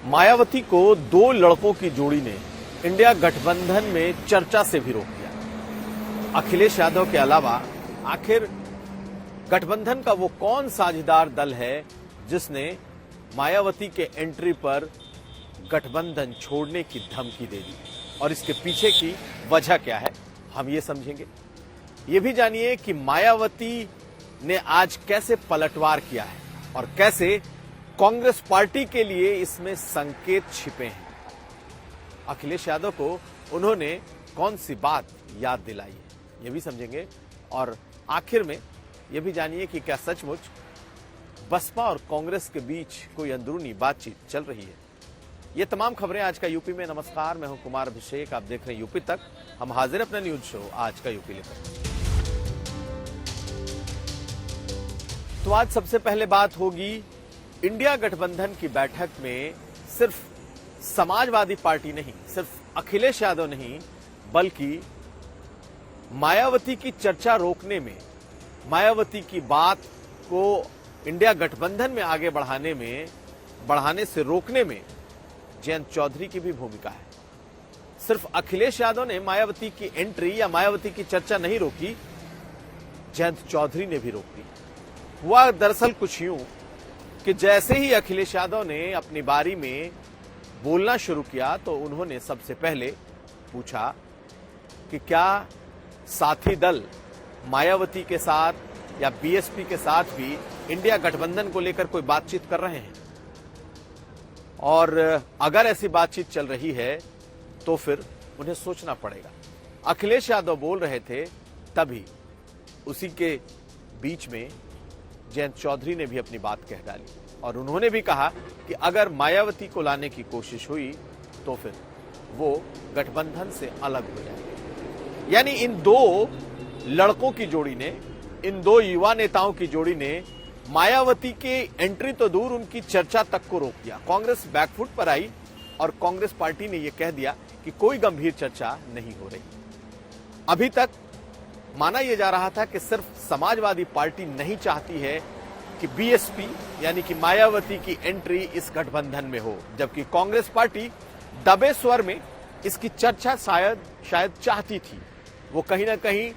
मायावती को दो लड़कों की जोड़ी ने इंडिया गठबंधन में चर्चा से भी रोक दिया। अखिलेश यादव के अलावा आखिर गठबंधन का वो कौन साझेदार दल है जिसने मायावती के एंट्री पर गठबंधन छोड़ने की धमकी दे दी, और इसके पीछे की वजह क्या है, हम ये समझेंगे। ये भी जानिए कि मायावती ने आज कैसे पलटवार किया है और कैसे कांग्रेस पार्टी के लिए इसमें संकेत छिपे हैं। अखिलेश यादव को उन्होंने कौन सी बात याद दिलाई है, ये भी समझेंगे। और आखिर में ये भी जानिए कि क्या सचमुच बसपा और कांग्रेस के बीच कोई अंदरूनी बातचीत चल रही है। ये तमाम खबरें आज का यूपी में। नमस्कार, मैं हूं कुमार अभिषेक, आप देख रहे हैं यूपी तक। हम हाजिर अपना न्यूज शो आज का यूपी लेकर। तो आज सबसे पहले बात होगी इंडिया गठबंधन की बैठक में सिर्फ समाजवादी पार्टी नहीं, सिर्फ अखिलेश यादव नहीं, बल्कि मायावती की चर्चा रोकने में, मायावती की बात को इंडिया गठबंधन में आगे बढ़ाने से रोकने में जयंत चौधरी की भी भूमिका है। सिर्फ अखिलेश यादव ने मायावती की एंट्री या मायावती की चर्चा नहीं रोकी, जयंत चौधरी ने भी रोक दी। हुआ दरअसल कुछ यूं कि जैसे ही अखिलेश यादव ने अपनी बारी में बोलना शुरू किया तो उन्होंने सबसे पहले पूछा कि क्या साथी दल मायावती के साथ या बीएसपी के साथ भी इंडिया गठबंधन को लेकर कोई बातचीत कर रहे हैं, और अगर ऐसी बातचीत चल रही है तो फिर उन्हें सोचना पड़ेगा। अखिलेश यादव बोल रहे थे, तभी उसी के बीच में जयंत चौधरी ने भी अपनी बात कह डाली और उन्होंने भी कहा कि अगर मायावती को लाने की कोशिश हुई तो फिर वो गठबंधन से अलग हो जाएंगे। यानी इन दो लड़कों की जोड़ी ने, इन दो युवा नेताओं की जोड़ी ने मायावती के एंट्री तो दूर, उनकी चर्चा तक को रोक दिया। कांग्रेस बैकफुट पर आई और कांग्रेस पार्टी ने यह कह दिया कि कोई गंभीर चर्चा नहीं हो रही। अभी तक माना यह जा रहा था कि सिर्फ समाजवादी पार्टी नहीं चाहती है कि बीएसपी यानी कि मायावती की एंट्री इस गठबंधन में हो, जबकि कांग्रेस पार्टी दबे स्वर में इसकी चर्चा शायद चाहती थी। वो कहीं ना कहीं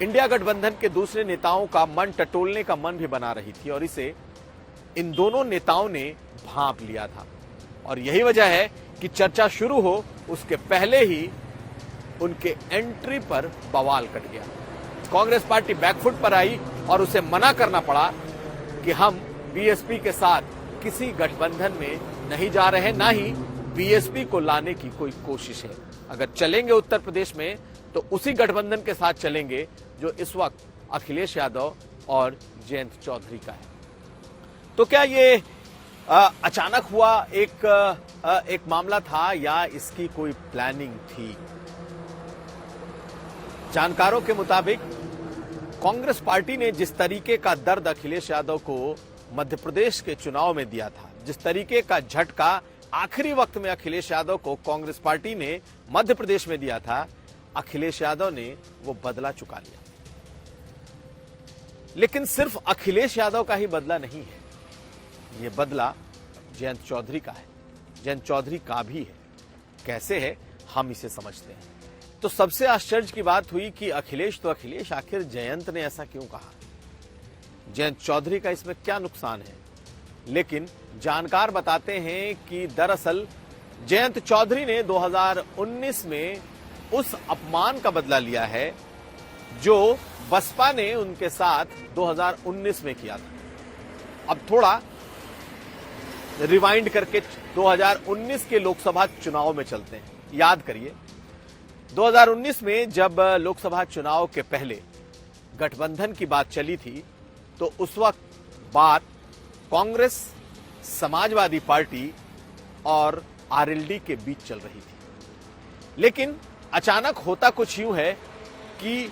इंडिया गठबंधन के दूसरे नेताओं का मन टटोलने का मन भी बना रही थी, और इसे इन दोनों नेताओं ने भांप लिया था। और यही वजह है कि चर्चा शुरू हो उसके पहले ही उनके एंट्री पर बवाल कट गया। कांग्रेस पार्टी बैकफुट पर आई और उसे मना करना पड़ा कि हम बीएसपी के साथ किसी गठबंधन में नहीं जा रहे हैं, ना ही बीएसपी को लाने की कोई कोशिश है। अगर चलेंगे उत्तर प्रदेश में तो उसी गठबंधन के साथ चलेंगे जो इस वक्त अखिलेश यादव और जयंत चौधरी का है। तो क्या ये अचानक हुआ एक मामला था या इसकी कोई प्लानिंग थी? जानकारों के मुताबिक कांग्रेस पार्टी ने जिस तरीके का दर्द अखिलेश यादव को मध्य प्रदेश के चुनाव में दिया था, जिस तरीके का झटका आखिरी वक्त में अखिलेश यादव को कांग्रेस पार्टी ने मध्य प्रदेश में दिया था, अखिलेश यादव ने वो बदला चुका लिया। लेकिन सिर्फ अखिलेश यादव का ही बदला नहीं है, ये बदला जयंत चौधरी का है, जयंत चौधरी का भी है। कैसे है, हम इसे समझते हैं। तो सबसे आश्चर्य की बात हुई कि अखिलेश तो अखिलेश, आखिर जयंत ने ऐसा क्यों कहा? जयंत चौधरी का इसमें क्या नुकसान है? लेकिन जानकार बताते हैं कि दरअसल जयंत चौधरी ने 2019 में उस अपमान का बदला लिया है जो बसपा ने उनके साथ 2019 में किया था। अब थोड़ा रिवाइंड करके 2019 के लोकसभा चुनाव में चलते हैं। याद करिए, 2019 में जब लोकसभा चुनाव के पहले गठबंधन की बात चली थी तो उस वक्त बात कांग्रेस, समाजवादी पार्टी और आरएलडी के बीच चल रही थी। लेकिन अचानक होता कुछ यूं है कि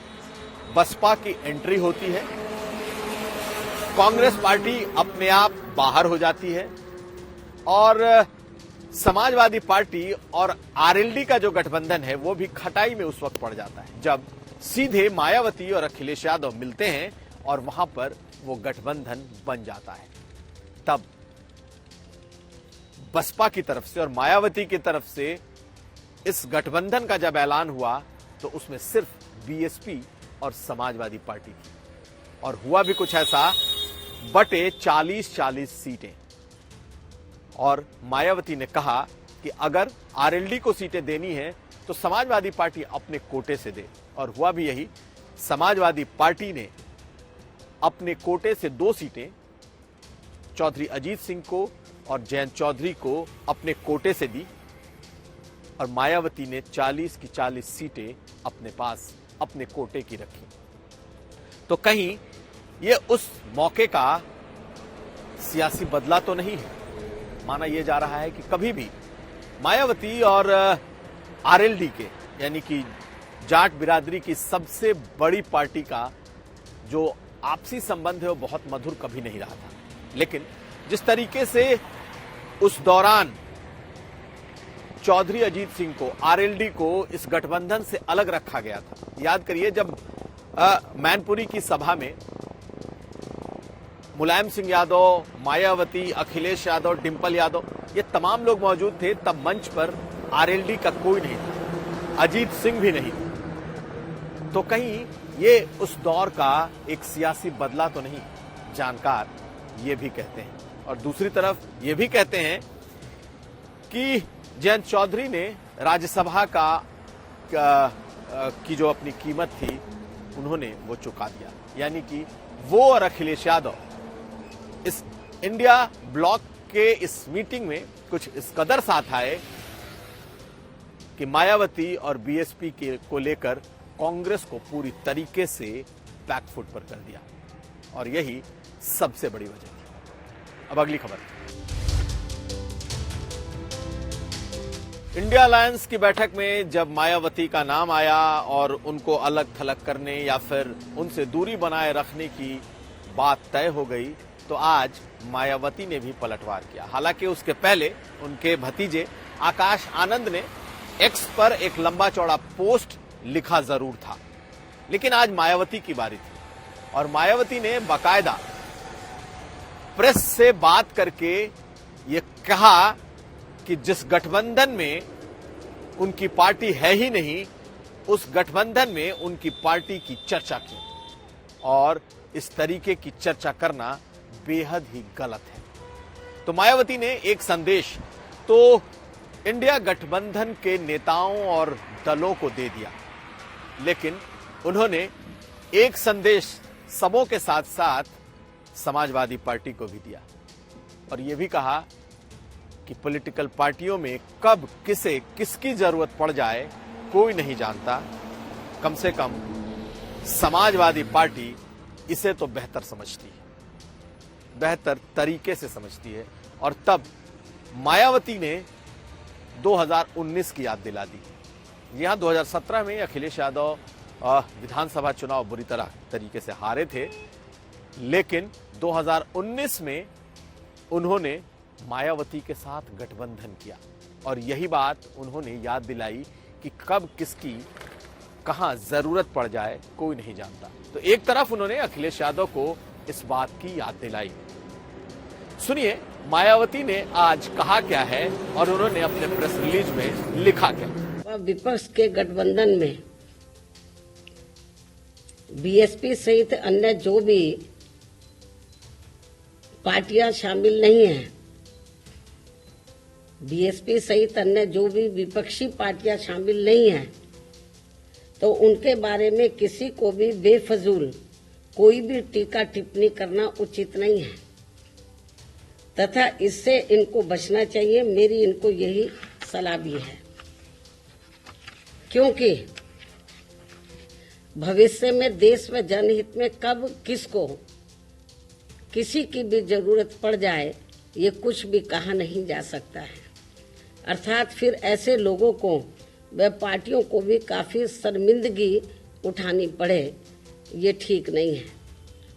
बसपा की एंट्री होती है, कांग्रेस पार्टी अपने आप बाहर हो जाती है और समाजवादी पार्टी और आरएलडी का जो गठबंधन है वो भी खटाई में उस वक्त पड़ जाता है जब सीधे मायावती और अखिलेश यादव मिलते हैं और वहां पर वो गठबंधन बन जाता है। तब बसपा की तरफ से और मायावती की तरफ से इस गठबंधन का जब ऐलान हुआ तो उसमें सिर्फ बीएसपी और समाजवादी पार्टी थी। और हुआ भी कुछ ऐसा, बटे 40-40 सीटें। और मायावती ने कहा कि अगर आरएलडी को सीटें देनी है तो समाजवादी पार्टी अपने कोटे से दे। और हुआ भी यही, समाजवादी पार्टी ने अपने कोटे से 2 सीटें चौधरी अजीत सिंह को और जयंत चौधरी को अपने कोटे से दी और मायावती ने 40 की 40 सीटें अपने पास अपने कोटे की रखी। तो कहीं ये उस मौके का सियासी बदला तो नहीं है। माना यह जा रहा है कि कभी भी मायावती और आरएलडी के यानी कि जाट बिरादरी की सबसे बड़ी पार्टी का जो आपसी संबंध है वो बहुत मधुर कभी नहीं रहा था। लेकिन जिस तरीके से उस दौरान चौधरी अजीत सिंह को, आरएलडी को इस गठबंधन से अलग रखा गया था। याद करिए जब मैनपुरी की सभा में मुलायम सिंह यादव, मायावती, अखिलेश यादव, डिंपल यादव ये तमाम लोग मौजूद थे, तब मंच पर आरएलडी का कोई नहीं था, अजीत सिंह भी नहीं। तो कहीं ये उस दौर का एक सियासी बदला तो नहीं, जानकार ये भी कहते हैं। और दूसरी तरफ ये भी कहते हैं कि जयंत चौधरी ने राज्यसभा की जो अपनी कीमत थी उन्होंने वो चुका दिया। यानी कि वो और अखिलेश यादव इस इंडिया ब्लॉक के इस मीटिंग में कुछ इस कदर साथ आए कि मायावती और बीएसपी को लेकर कांग्रेस को पूरी तरीके से बैकफुट पर कर दिया। और यही सबसे बड़ी वजह थी। अब अगली खबर, इंडिया अलायंस की बैठक में जब मायावती का नाम आया और उनको अलग थलग करने या फिर उनसे दूरी बनाए रखने की बात तय हो गई तो आज मायावती ने भी पलटवार किया। हालांकि उसके पहले उनके भतीजे आकाश आनंद ने एक्स पर एक लंबा चौड़ा पोस्ट लिखा जरूर था, लेकिन आज मायावती की बारी थी और मायावती ने बाकायदा प्रेस से बात करके ये कहा कि जिस गठबंधन में उनकी पार्टी है ही नहीं, उस गठबंधन में उनकी पार्टी की चर्चा की और इस तरीके की चर्चा करना बेहद ही गलत है। तो मायावती ने एक संदेश तो इंडिया गठबंधन के नेताओं और दलों को दे दिया, लेकिन उन्होंने एक संदेश सबों के साथ साथ समाजवादी पार्टी को भी दिया और यह भी कहा कि पॉलिटिकल पार्टियों में कब किसे किसकी जरूरत पड़ जाए कोई नहीं जानता, कम से कम समाजवादी पार्टी इसे तो बेहतर समझती है, बेहतर तरीके से समझती है। और तब मायावती ने 2019 की याद दिला दी। यहां 2017 में अखिलेश यादव विधानसभा चुनाव बुरी तरीके से हारे थे, लेकिन 2019 में उन्होंने मायावती के साथ गठबंधन किया और यही बात उन्होंने याद दिलाई कि कब किसकी कहां जरूरत पड़ जाए कोई नहीं जानता। तो एक तरफ उन्होंने अखिलेश यादव को इस बात की याद दिलाई। सुनिए मायावती ने आज कहा क्या है और उन्होंने अपने प्रेस रिलीज में लिखा क्या। विपक्ष के गठबंधन में बीएसपी सहित अन्य जो भी पार्टियां शामिल नहीं हैं, बीएसपी सहित अन्य जो भी विपक्षी पार्टियां शामिल नहीं हैं, तो उनके बारे में किसी को भी बेफजूल कोई भी टीका टिप्पणी करना उचित नहीं है तथा इससे इनको बचना चाहिए। मेरी इनको यही सलाह भी है, क्योंकि भविष्य में देश व जनहित में कब किसको किसी की भी जरूरत पड़ जाए ये कुछ भी कहा नहीं जा सकता है। अर्थात फिर ऐसे लोगों को व पार्टियों को भी काफी शर्मिंदगी उठानी पड़े, ये ठीक नहीं है।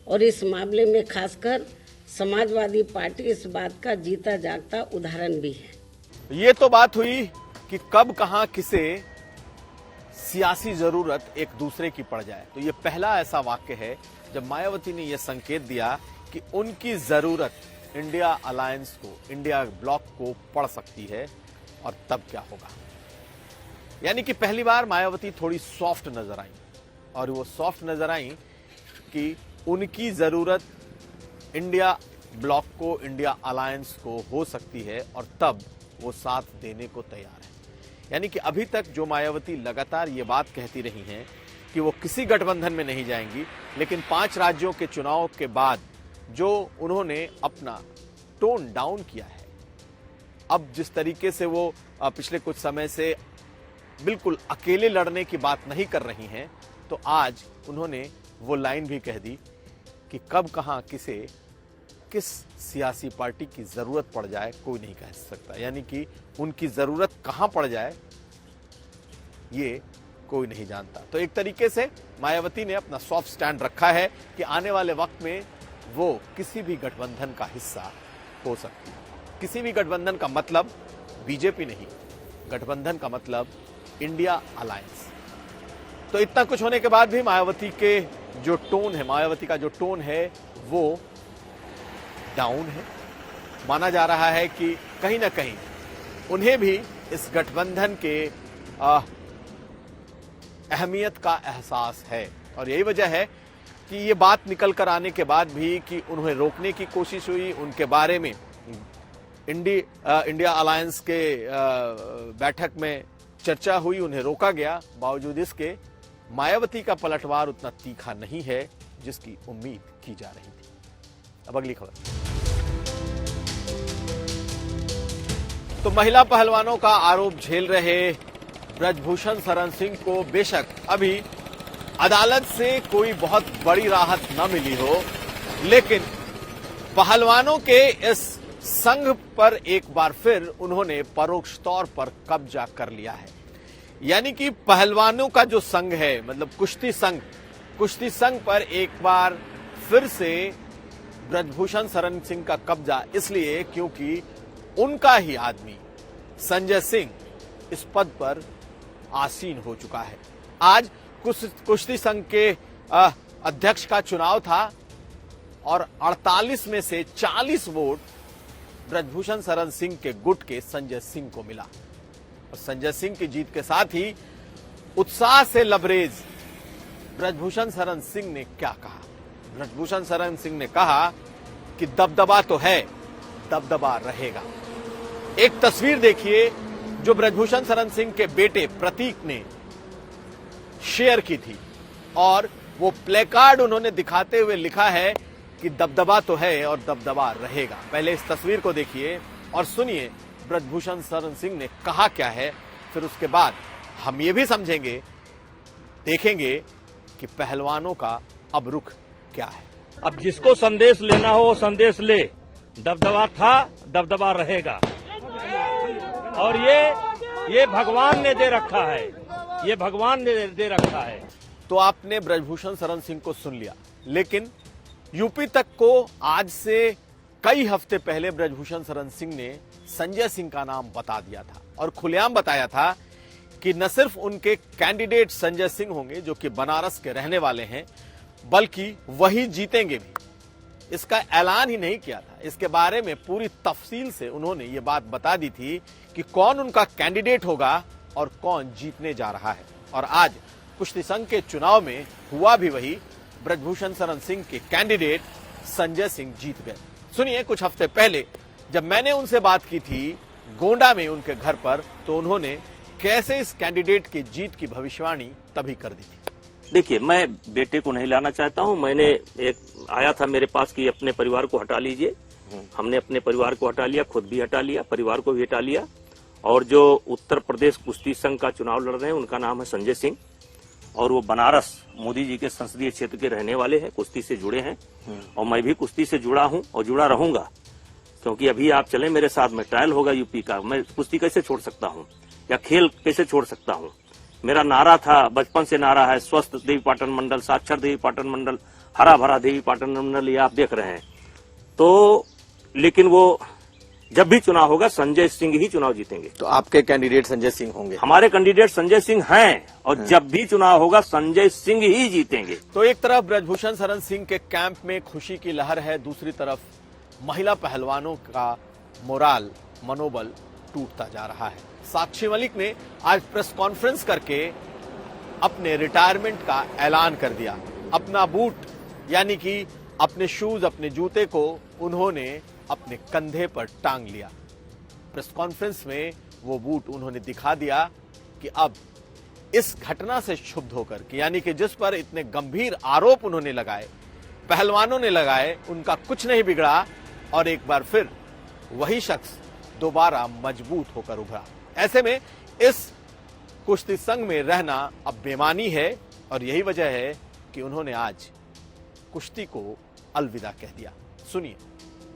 और इस मामले में खासकर समाजवादी पार्टी इस बात का जीता जागता उदाहरण भी है। ये तो बात हुई कि कब कहां किसे सियासी जरूरत एक दूसरे की पड़ जाए। तो ये पहला ऐसा वाक्य है जब मायावती ने यह संकेत दिया कि उनकी जरूरत इंडिया अलायंस को, इंडिया ब्लॉक को पढ़ सकती है और तब क्या होगा। यानी कि पहली बार मायावती थोड़ी सॉफ्ट नजर आई, और वो सॉफ्ट नजर आई कि उनकी जरूरत इंडिया ब्लॉक को, इंडिया अलायंस को हो सकती है और तब वो साथ देने को तैयार है। यानी कि अभी तक जो मायावती लगातार ये बात कहती रही हैं कि वो किसी गठबंधन में नहीं जाएंगी, लेकिन 5 राज्यों के चुनाव के बाद जो उन्होंने अपना टोन डाउन किया है, अब जिस तरीके से वो पिछले कुछ समय से बिल्कुल अकेले लड़ने की बात नहीं कर रही हैं, तो आज उन्होंने वो लाइन भी कह दी कि कब कहां किसे किस सियासी पार्टी की जरूरत पड़ जाए कोई नहीं कह सकता। यानी कि उनकी जरूरत कहां पड़ जाए ये कोई नहीं जानता। तो एक तरीके से मायावती ने अपना सॉफ्ट स्टैंड रखा है कि आने वाले वक्त में वो किसी भी गठबंधन का हिस्सा हो सकती है। किसी भी गठबंधन का मतलब बीजेपी नहीं, गठबंधन का मतलब इंडिया अलायंस। तो इतना कुछ होने के बाद भी मायावती के जो टोन है, मायावती का जो टोन है वो डाउन है। माना जा रहा है कि कहीं ना कहीं उन्हें भी इस गठबंधन के अहमियत का एहसास है, और यही वजह है कि ये बात निकल कर आने के बाद भी कि उन्हें रोकने की कोशिश हुई, उनके बारे में इंडिया अलायंस के बैठक में चर्चा हुई, उन्हें रोका गया। बावजूद इसके मायावती का पलटवार उतना तीखा नहीं है जिसकी उम्मीद की जा रही थी। अब अगली खबर। तो महिला पहलवानों का आरोप झेल रहे ब्रजभूषण शरण सिंह को बेशक अभी अदालत से कोई बहुत बड़ी राहत न मिली हो, लेकिन पहलवानों के इस संघ पर एक बार फिर उन्होंने परोक्ष तौर पर कब्जा कर लिया है। यानी कि पहलवानों का जो संघ है, मतलब कुश्ती संघ पर एक बार फिर से ब्रजभूषण शरण सिंह का कब्जा, इसलिए क्योंकि उनका ही आदमी संजय सिंह इस पद पर आसीन हो चुका है। आज कुश्ती संघ के अध्यक्ष का चुनाव था और 48 में से 40 वोट ब्रजभूषण शरण सिंह के गुट के संजय सिंह को मिला, और संजय सिंह की जीत के साथ ही उत्साह से लबरेज ब्रजभूषण शरण सिंह ने क्या कहा। ब्रजभूषण शरण सिंह ने कहा कि दबदबा तो है, दबदबा रहेगा। एक तस्वीर देखिए जो ब्रजभूषण शरण सिंह के बेटे प्रतीक ने शेयर की थी, और वो प्लेकार्ड उन्होंने दिखाते हुए लिखा है कि दबदबा तो है और दबदबा रहेगा। पहले इस तस्वीर को देखिए और सुनिए ब्रजभूषण शरण सिंह ने कहा क्या है, फिर उसके बाद हम ये भी समझेंगे, देखेंगे कि पहलवानों का अब रुख क्या है। अब जिसको संदेश लेना हो वो संदेश ले। दबदबा था, दबदबा रहेगा, और ये भगवान ने दे रखा है, ये भगवान ने दे रखा है। तो आपने ब्रजभूषण शरण सिंह को सुन लिया, लेकिन यूपी तक को आज से कई हफ्ते पहले ब्रजभूषण शरण सिंह ने संजय सिंह का नाम बता दिया था, और खुलेआम बताया था कि न सिर्फ उनके कैंडिडेट संजय सिंह होंगे जो कि बनारस के रहने वाले हैं, बल्कि वही जीतेंगे भी। इसका ऐलान ही नहीं किया था, इसके बारे में पूरी तफसील से उन्होंने ये बात बता दी थी कि कौन उनका कैंडिडेट होगा और कौन जीतने जा रहा है। और आज कुश्ती संघ के चुनाव में हुआ भी वही, ब्रजभूषण शरण सिंह के कैंडिडेट संजय सिंह जीत गए। सुनिए कुछ हफ्ते पहले जब मैंने उनसे बात की थी गोंडा में उनके घर पर, तो उन्होंने कैसे इस कैंडिडेट की जीत की भविष्यवाणी तभी कर दी थी। देखिए, मैं बेटे को नहीं लाना चाहता हूं। मैंने एक आया था मेरे पास कि अपने परिवार को हटा लीजिए। हमने अपने परिवार को हटा लिया, खुद भी हटा लिया, परिवार को भी हटा लिया। और जो उत्तर प्रदेश कुश्ती संघ का चुनाव लड़ रहे हैं उनका नाम है संजय सिंह, और वो बनारस मोदी जी के संसदीय क्षेत्र के रहने वाले हैं, कुश्ती से जुड़े हैं, और मैं भी कुश्ती से जुड़ा हूं और जुड़ा रहूंगा। क्योंकि अभी आप चले मेरे साथ में, ट्रायल होगा यूपी का। मैं कुश्ती कैसे छोड़ सकता हूं या खेल कैसे छोड़ सकता हूं। मेरा नारा था, बचपन से नारा है, स्वस्थ देवी पाटन मंडल, साक्षर देवी पाटन मंडल, हरा भरा देवी पाटन मंडल, ये आप देख रहे हैं। तो लेकिन वो जब भी चुनाव होगा संजय सिंह ही चुनाव जीतेंगे। तो आपके कैंडिडेट संजय सिंह होंगे? हमारे कैंडिडेट संजय सिंह हैं, और जब भी चुनाव होगा संजय सिंह ही जीतेंगे। तो एक तरफ ब्रजभूषण शरण सिंह के कैंप में खुशी की लहर है, दूसरी तरफ महिला पहलवानों का मोराल, मनोबल टूटता जा रहा है। साक्षी मलिक ने आज प्रेस कॉन्फ्रेंस करके अपने रिटायरमेंट का ऐलान कर दिया। अपना बूट यानी कि अपने शूज, अपने जूते को उन्होंने अपने कंधे पर टांग लिया। प्रेस कॉन्फ्रेंस में वो बूट उन्होंने दिखा दिया कि अब इस घटना से क्षुब्ध होकर के, यानी कि जिस पर इतने गंभीर आरोप उन्होंने लगाए, पहलवानों ने लगाए, उनका कुछ नहीं बिगड़ा और एक बार फिर वही शख्स दोबारा मजबूत होकर उभरा। ऐसे में इस कुश्ती संघ में रहना अब बेमानी है और यही वजह है कि उन्होंने आज कुश्ती को अलविदा कह दिया। सुनिए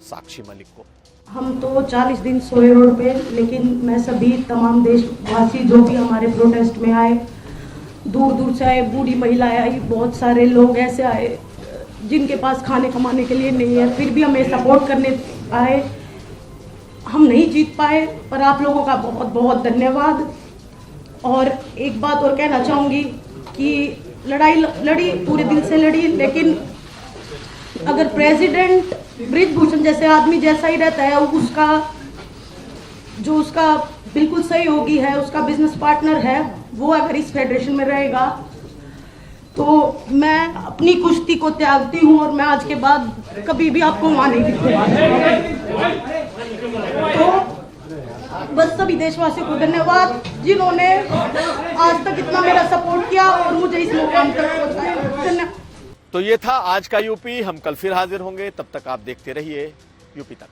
साक्षी मलिक को। हम तो 40 दिन सोए रोड पे, लेकिन मैं सभी तमाम देशवासी जो भी हमारे प्रोटेस्ट में आए, दूर दूर से आए, बूढ़ी महिलाएं आई, बहुत सारे लोग ऐसे आए जिनके पास खाने कमाने के लिए नहीं है, फिर भी हमें सपोर्ट करने आए। हम नहीं जीत पाए पर आप लोगों का बहुत बहुत धन्यवाद। और एक बात और कहना चाहूँगी कि लड़ाई लड़ी, पूरे दिल से लड़ी, लेकिन अगर प्रेसिडेंट बृजभूषण जैसे आदमी जैसा ही रहता है, उसका बिल्कुल सहयोगी है, उसका बिजनेस पार्टनर है, वो अगर इस फेडरेशन में रहेगा तो मैं अपनी कुश्ती को त्यागती हूँ और मैं आज के बाद कभी भी आपको वहाँ नहीं दिखूंगा। तो बस सभी देशवासियों को धन्यवाद जिन्होंने आज तक इतना मेरा सपोर्ट किया और मुझे इस मुकाम तक पहुंचाया। धन्यवाद। तो ये था आज का यूपी। हम कल फिर हाजिर होंगे, तब तक आप देखते रहिए यूपी तक।